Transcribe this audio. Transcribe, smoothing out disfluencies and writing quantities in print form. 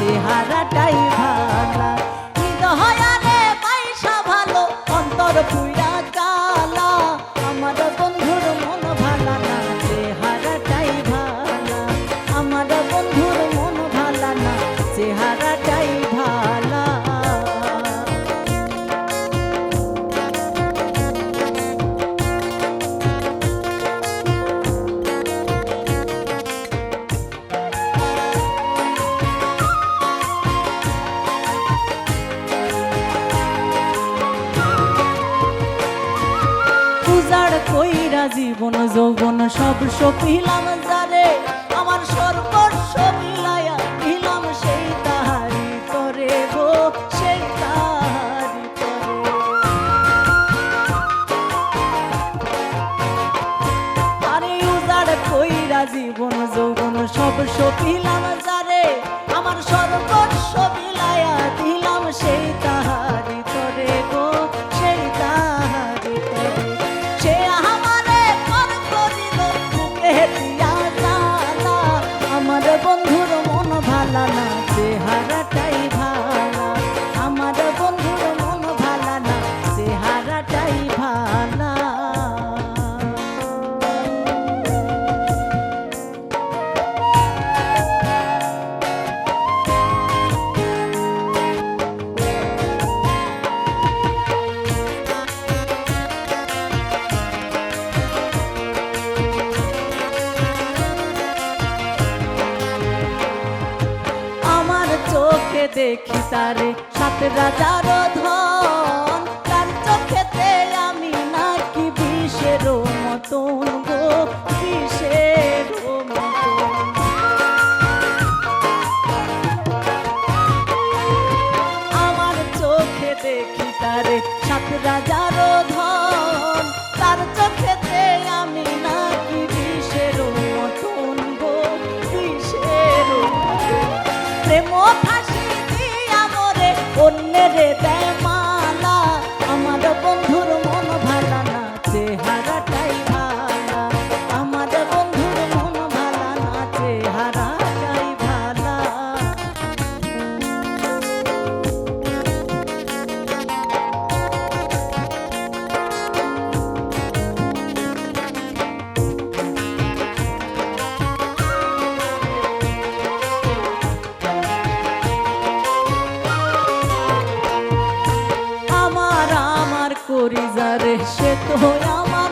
চেহারাটাই ভালা। হৃদয়ারে পয়সা ভালো অন্তর পুরা কালা, আমার বন্ধুর মন ভালা না চেহারাটাই ভালা, আমার বন্ধুর মন ভালা না চেহারাটাই ভালা। উজাড় কইরা জীবন যৌবন সব সপিলাম যারে, আমার সর্বস্ব বিলায়া দিলাম সেই তাহারি তরে গো, সেই তাহারি তরে। আরে উজাড় কইরা জীবন যৌবন সব সপিলাম যারে, আমার সর্বস্ব বিলায়া দিলাম সেই তাহারি তরে গো, সেই তাহারি তরে। সে আমারে পর করিল বুকে দিয়া জ্বালা, আমার বন্ধুর মন ভালা না চেহারাটাই ভালা, আমার বন্ধুর মন ভালা না চেহারাটাই ভালা। চোখে দেখি তারে সাত রাজার ধন, তার চোখেতে আমি নাকি বিষের মতন গো, বিষের মতন। আমার চোখে দেখি তারে সাত রাজার ধন, তার চোখেতে আমি নাকি বিষের মতন গো, বিষের মতন। প্রেম ফাঁসি দিয়া মরে অন্যেরে দেয় মালা, আমার বন্ধুর মন ভালা না চেহারাটাই ভালা, আমার বন্ধুর মন ভালা না চেহারাটাই ভালা। করি যারে সে তো আমার